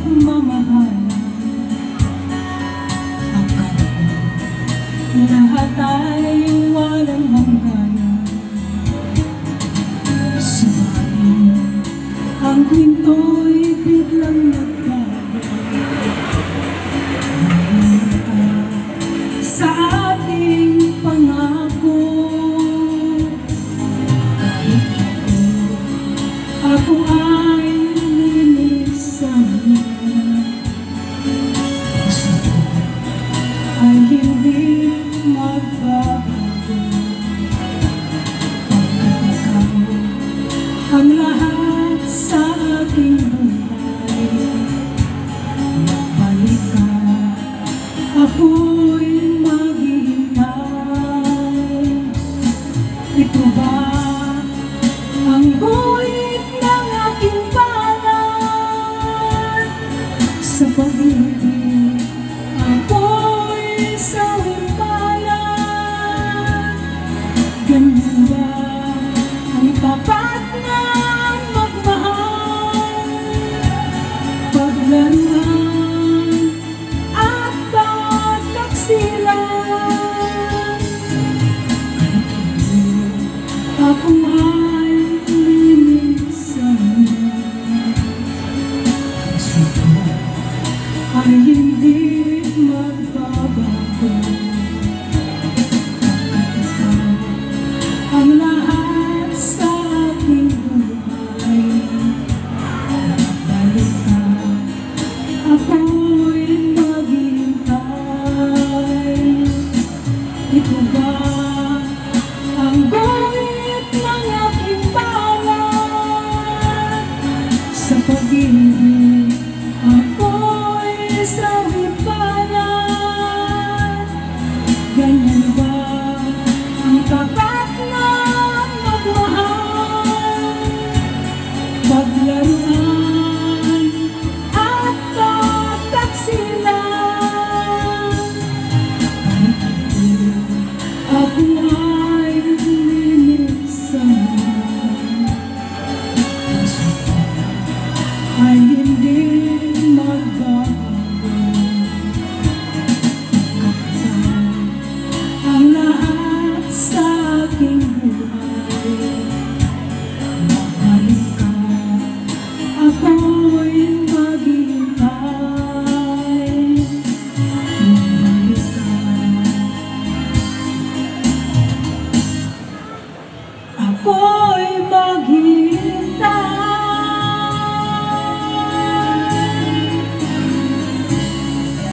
pagmamahalan. Akala ko lahat ay walang hangganan. Subalit ang kwinto'y biglang nagbago. Ngayon ka sa ating pangako. Ako ay linisan niya. Puso ko ay hindi magbabago. Pagkat ikaw ang lahat sa aking buhay. Magbalik ka, ako'y maghihintay. Ito ba ang guhit ng aking palad? Sa pag-ibig ako'y sawimpalan. Ganyan ba ang tapat na magmahal? Paglaruan at pagtaksilan. Ako ay linisan niya. Puso ko ay hindi magbabago. Pagkat ikaw ang lahat sa aking buhay. Magbalik ka, ako'y maghihintay. Ito ba ang guhit ng aking palad? Sa pag-ibig